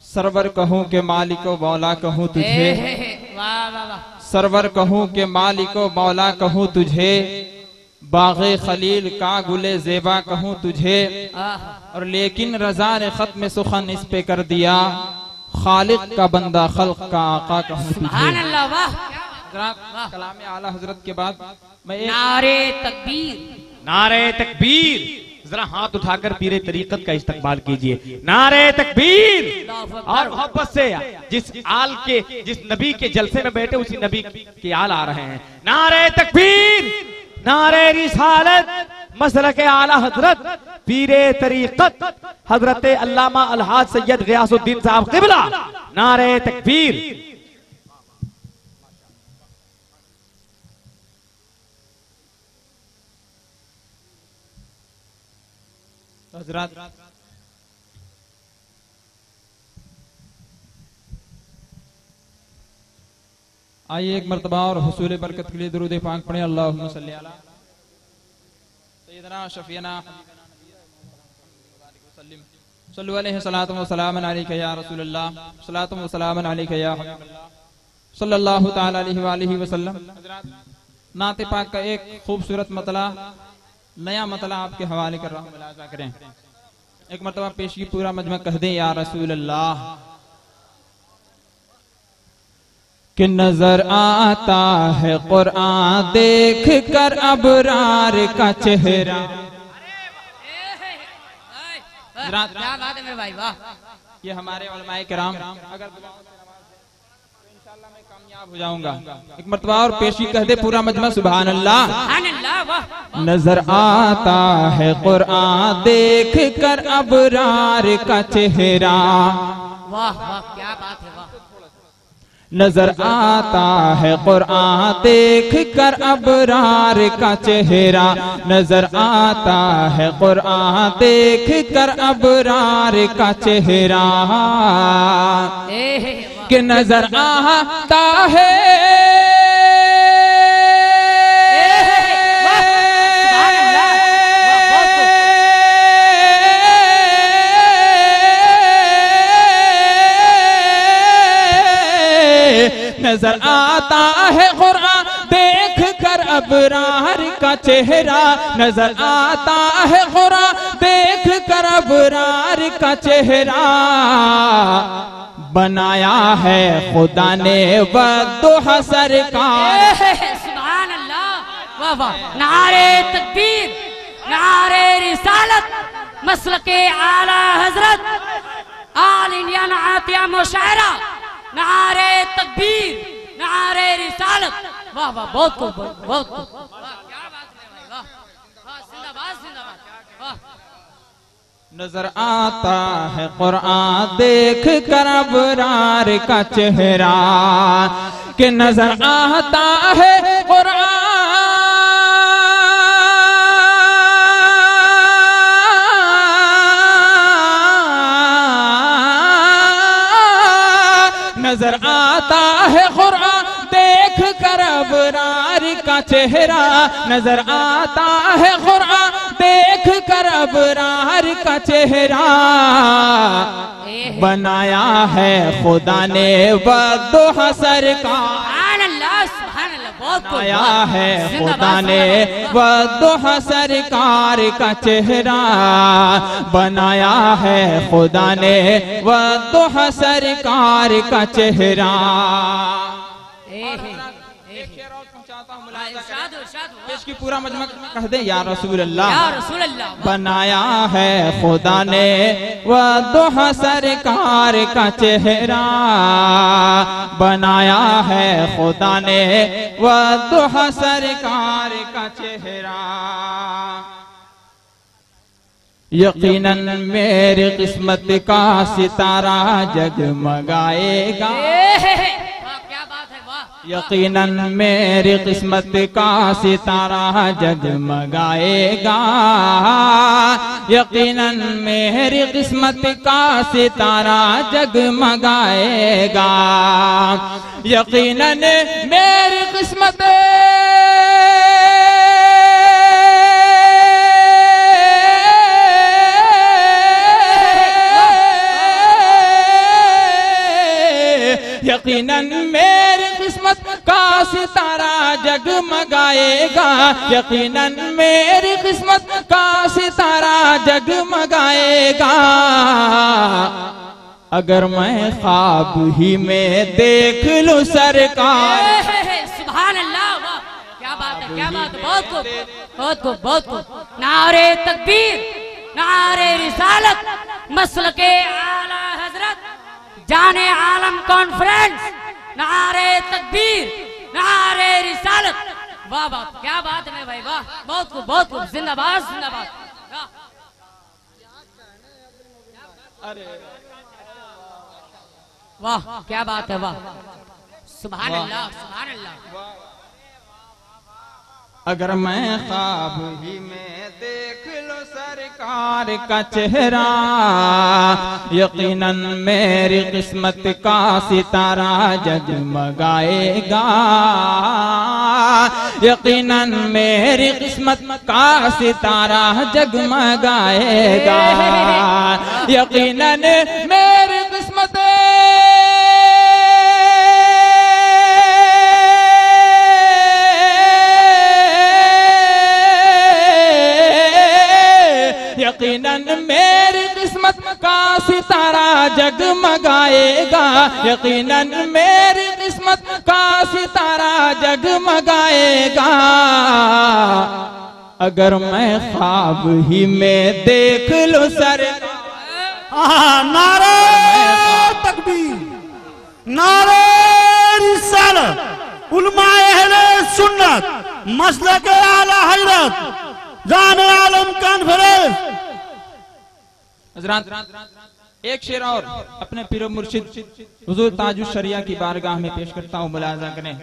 Server कहूँ के मालिको मौला कहूँ तुझे, वाह वाह वाह। सरवर कहूँ के मालिको मौला कहूँ तुझे, बाग़े खलील का गुले जेबा कहूँ तुझे। और लेकिन रज़ा ने ख़त्म सुखन इस पे कर दिया, खालिक का बंदा खल्क का आका कहूँ तुझे। सुभान अल्लाह, वाह। कलाम आला हजरत के बाद मैं नारे तकबीर, नारे तकबीर। जरा हाथ उठाकर पीरे तरीकत का इस्तकबाल कीजिए। नारे तकबीर। और मोहब्बत से जिस आल के, जिस नबी के जलसे में बैठे उसी नबी के आल आ रहे हैं। नारे तकबीर, नारे रिसालत, मसलक आला हजरत पीरे तरीकत हजरत अल्लामा अलहाज सैयद गियासुद्दीन साहब क़िबला। नारे तकबीर। हजरत आइए एक मर्तबा और हुसूल बरकत के लिए दुरूद पाक पढ़े। अल्लाहुम्मा सल्ली अला सय्यदना शफीना सल्लु अलैहि सलातु व सलामन अलैका या रसूलल्लाह, सलातु व सलामन अलैका या हबीबल्लाह सल्लल्लाहु तआला अलैहि व आलिहि वसल्लम। नाते पाक का एक खूबसूरत मतला, नया मतला आपके हवाले कर रहा हूँ, मुलाजा करें। एक मर्तबा पेश की पूरा मजमा कह दें या रसूल अल्लाह। कि नजर आता है कुरान देख कर अबरार का चेहरा। क्या बात है मेरे भाई, वाह। ये हमारे उलमाए किराम, अगर कामयाब हो जाऊंगा। एक मर्तबा और पेशी कह दे पूरा मजमा सुभान अल्लाह। सुभान अल्लाह, वाह। नजर आता है कुरान देख कर अबरार का चेहरा। वाह वाह, क्या बात है, वाह। नजर आता है कुरान देख कर अबरार का चेहरा। नजर आता है कुरान देख कर अबरार का चेहरा। कि नजर आता है नजर आता है कुरान देख कर अबरार का चेहरा। नजर आता है कुरान देख कर अबरार का चेहरा। बनाया है खुदा ने वद्दुहा सरकार। सुभान अल्लाह, वाह वाह। नारे तकबीर, नारे रिसालत, मसलके आला हजरत आल इंडिया नातिया मुशायरा। नारे तकबीर, नारे रिसालत, वाह वाह। बहुत खूब, बहुत खूब, क्या बात है भाई, वाह वाह। जिंदाबाद जिंदाबाद, वाह। नजर आता है कुरान देख कर अबरार का चेहरा। कि नजर आता है कुरान नजर आता है कुरान देख कर अबरार का चेहरा। नजर आता है कुरान देख कर अबरार का चेहरा। बनाया है खुदा ने वद्दुहा सरकार। बनाया है खुदा ने वद्दुहा सरकार का चेहरा। बनाया है खुदा ने वद्दुहा सरकार का चेहरा। इसकी पूरा मजमा कह दे या रसूल अल्लाह, या रसूल अल्लाह। बनाया है खुदा ने वद्दुहा सरकार का चेहरा। बनाया है खुदा ने वद्दुहा सरकार का चेहरा। यकीनन मेरी किस्मत का सितारा जगमगाएगा। यकीनन मेरी किस्मत का सितारा जगमगाएगा। यकीनन मेरी किस्मत का सितारा जगमगाएगा। यकीनन मेरी किस्मत यकीनन मेरी किस्मत का सितारा जगमगाएगा, यकीनन मेरी किस्मत का सितारा जगमगाएगा। अगर मैं ख्वाब ही में देख लूं सरकार। सुभान अल्लाह, वाह क्या बात है, क्या बात है, बहुत खूब, बहुत खूब, बहुत खूब। नारे तकबीर, नारे रिसालत, मसलके आला हजरत, जाने आलम कॉन्फ्रेंस, नारे तकबीर, नारे रिसालत। वाह वाह क्या बात है भाई, वाह बहुत खूब, बहुत खूब, जिंदाबाद जिंदाबाद। वाह क्या बात है, वाह सुभान अल्लाह, सुभान अल्लाह। अगर मैं ख्वाब ही में देख लो सरकार का चेहरा, यकीनन मेरी किस्मत का सितारा जगमगाएगा, यकीनन मेरी किस्मत का सितारा जगमगाएगा, यकीनन मेरी किस्मत यकीनन मेरी किस्मत का सितारा जगमगाएगा, यकीनन मेरी किस्मत का सितारा जगमगाएगा। अगर मैं ख्वाब ही में देख लूं सरकार। नारे तकबीर, नारे रिसालत, उलमाए अहले सुन्नत, मसलक आला हजरत, जाने आलम कॉन्फ्रेंस। हज़रात एक शेर और अपने पीर मुर्शिद हुजूर ताजुश शरिया की बारगाह में पेश करता हूँ, मुलाजा करें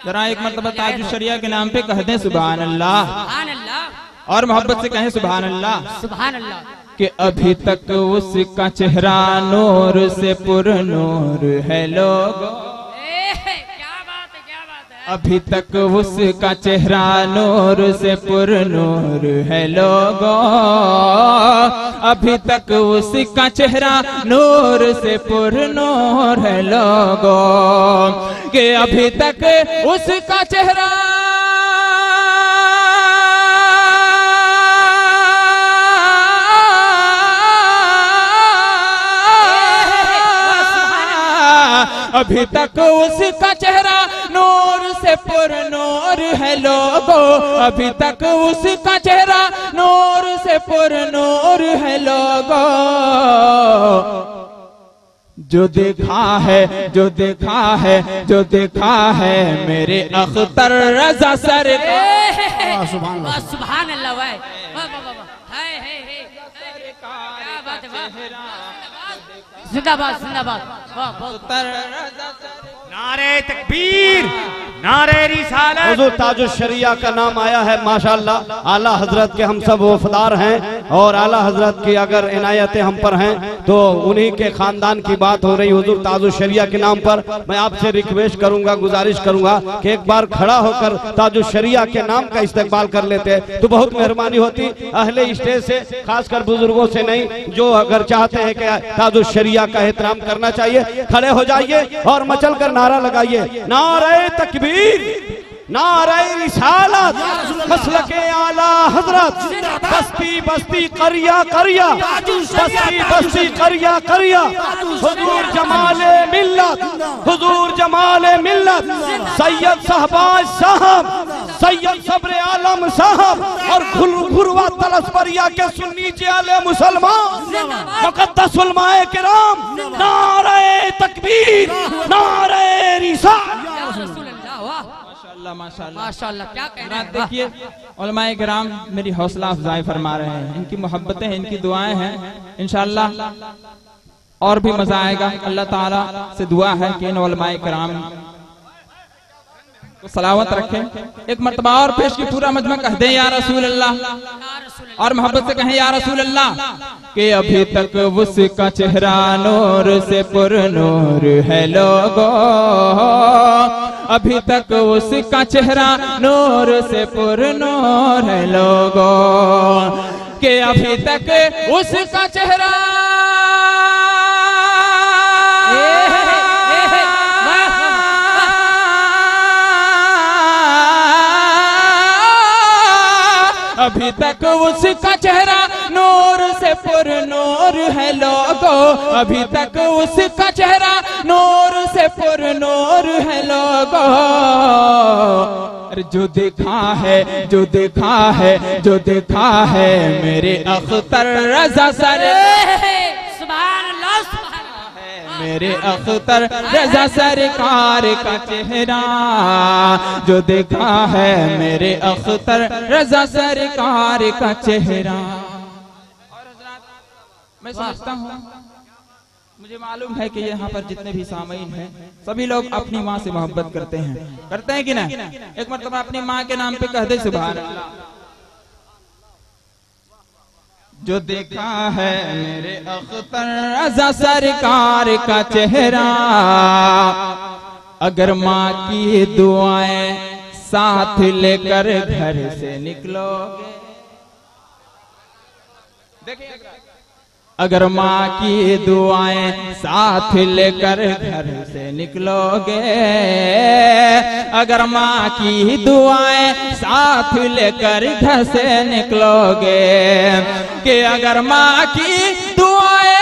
जरा। एक मरतबा ताजुश शरिया के नाम पे कह दें सुभान अल्लाह, सुभान अल्लाह, और मोहब्बत से कहें सुभान अल्लाह। सुभान अल्लाह। कि अभी तक उसका चेहरा नूर से पुरनूर है लोगों, क्या बात है, क्या बात है। अभी तक उसका चेहरा नूर से पुरनूर है लोगों, अभी तक उसका चेहरा नूर से पुरनूर है लोगों, कि अभी तक उसका चेहरा अभी तक उसका चेहरा नूर से पुरनूर है लोगों, अभी तक उसका चेहरा नूर से पुरनूर है लोगों। जो देखा है, जो देखा है, जो देखा है मेरे अख्तर रजा सर वाह सुभान अल्लाह, वाह वाह वाह वाह, है क्या बात है, वाह जिंदाबाद जिंदाबाद, वाह बहुत। नारे तकबीर, नारे रिसालत। हुजूर ताजुश शरिया का नाम आया है माशाअल्लाह। आला हजरत के हम सब वफादार हैं और आला हजरत की अगर इनायतें हम पर हैं तो उन्हीं के खानदान की बात हो रही। हुजूर ताजुश शरिया के नाम पर मैं आपसे रिक्वेस्ट करूंगा, गुजारिश करूंगा कि एक बार खड़ा होकर ताजुश शरिया के नाम का इस्तेमाल कर लेते तो बहुत मेहरबानी होती। अहले स्टेज से, खासकर बुजुर्गों से नहीं, जो अगर चाहते हैं कि ताजुश शरिया का एहतराम करना चाहिए, खड़े हो जाइए और मचल कर नारा लगाइए, नारे तकबीर, नारे रिसालत, मसलके आला हजरत, बस्ती बस्ती करिया करिया, बस्ती बस्ती करिया करिया, हुजूर जमाले मिल्लत, हुजूर जमाले मिल्लत, सैयद शहबाज साहब, सैयद सब्र आलम साहब और घुरवा तलस्परिया के सुन्नी आले मुसलमान, मुकद्दस उलमाए किराम, नारे तकबीर, नारे रिसालत। माशाअल्लाह माशाअल्लाह माशाअल्लाह, क्या कहना है। देखिए उलमाए किराम मेरी हौसला अफजाई फरमा रहे हैं, इनकी मोहब्बतें हैं, इनकी दुआएं हैं, इंशाअल्लाह और भी मजा आएगा। अल्लाह ताला से दुआ है कि इन उलमाए किराम को सलावत रखें। एक मर्तबा और पेश की पूरा मजमा कह दें या रसूल अल्लाह, और मोहब्बत से कहें या रसूल अल्लाह, कि अभी तक उसका चेहरा नूर से पुरनूर है लोगों, अभी तक उसका चेहरा नूर से पुरनूर है लोगों, कि अभी तक उसका चेहरा अभी तक उसका चेहरा नूर से पुरनूर है लोगो, अभी तक उसका चेहरा नूर से पुरनूर है लोगो। जो देखा है, जो देखा है, जो देखा है मेरे अख्तर रजा सर, सुभान अल्लाह सुभान अल्लाह, मेरे अख्तर रजा सरकार का चेहरा, जो देखा है मेरे अख्तर रजा सरकार का चेहरा। और हज़रात, मैं समझता हूँ, मुझे मालूम है कि यहाँ पर जितने भी सामीन हैं सभी लोग अपनी माँ से मोहब्बत करते हैं कि नहीं? एक मरतबा अपनी माँ के नाम पे कह दे सुभान अल्लाह। जो देखा है मेरे अख्तर रज़ा सरकार का चेहरा, अगर माँ की दुआएं साथ लेकर घर से निकलोगे, देखिए अगर माँ की दुआएं साथ लेकर घर से निकलोगे, अगर माँ की दुआएं साथ लेकर घर से निकलोगे, कि अगर माँ की दुआएं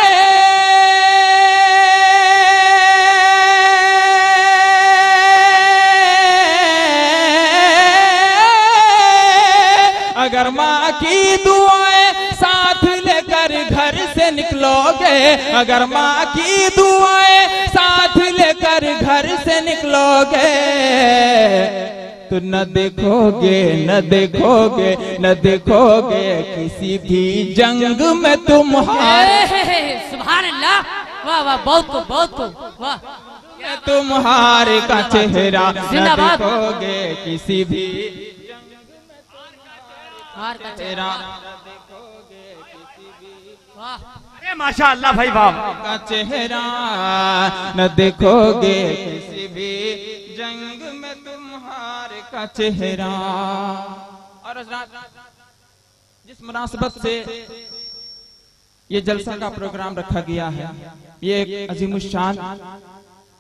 अगर माँ की दुआएं साथ लेकर घर से निकलोगे, अगर माँ की दुआएं साथ लेकर घर से निकलोगे, तो न देखोगे, न देखोगे, न देखोगे किसी भी जंग में तुम्हारे, सुभान अल्लाह, वाह वाह, बहुत वाह, तुम्हारे का चेहरा, न देखोगे किसी भी चेहरा, अरे माशाअल्लाह भाई वाह, का चेहरा न देखोगे किसी भी जंग में तुम्हारे का चेहरा। और जिस मुनासबत से ये जलसा का प्रोग्राम रखा गया है, ये एक अजीमुशान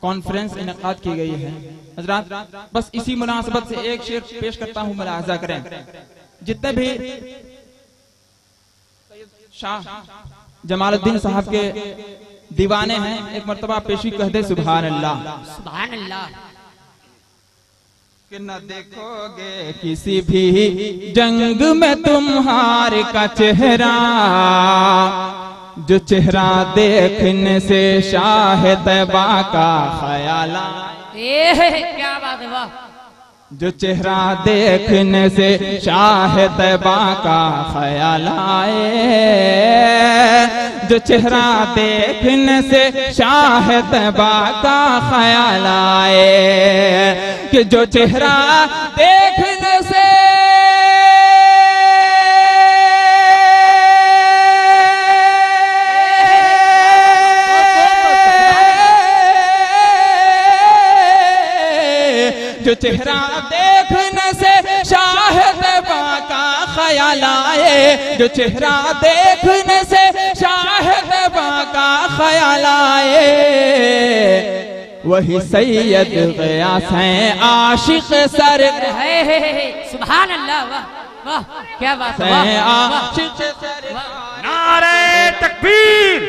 कॉन्फ्रेंस इनेकाद की गई है। हजरात, बस इसी मुनासबत से एक शेर पेश करता हूँ, मुलाहजा करें। जितने भी शाह जमालुद्दीन साहब के दीवाने हैं, एक मर्तबा पेशी कह दे सुभान अल्लाह, सुभान अल्लाह। कि न देखोगे किसी भी जंग में तुम्हारे का चेहरा, जो चेहरा देखने से शाह तैबा का ख्याल आए, क्या बात है, वाह, जो चेहरा देखने से शाह तैबा का ख्याल आए, जो चेहरा देखने से शाह तैबा का ख्याल आए, कि जो चेहरा देखने से जो चेहरा देखने से शाह तैबा का ख्याल आए, जो चेहरा देखने से शाह तैबा का ख्याल आए, वही सैयद ग़ियास हैं आशिक सर, सुभान अल्लाह, वाह वाह, क्या बात है, आशिक सर। नारे तकबीर,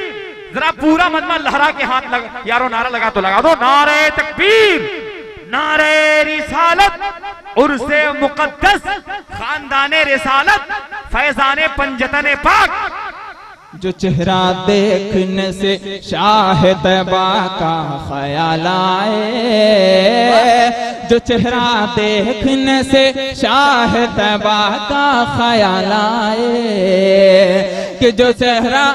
जरा पूरा मजमा लहरा के हाथ लगा, यारो नारा लगा तो लगा दो, नारे तकबीर, नारे रिसालत, उर्से मुक़द्दस, खानदाने रिसालत, फैज़ाने पंजतने पाक। जो चेहरा देखने से शाह तैबा का ख्याल आए, जो चेहरा देखने से शाह तैबा का ख्याल आए, कि जो चेहरा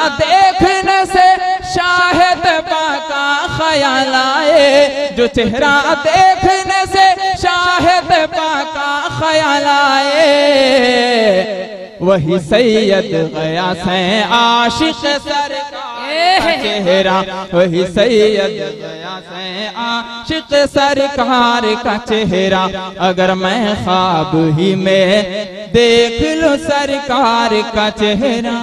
देखने से शाह तैबा का ख्याल आए, जो चेहरा देखने से शाह तैबा का ख्याल आए, वही सैयद ग़ियास हैं आशिक सर का चेहरा, वही सैयद ग़ियास हैं आशिक सरकार का चेहरा। अगर मैं ख्वाब ही में देख लूं सरकार का चेहरा,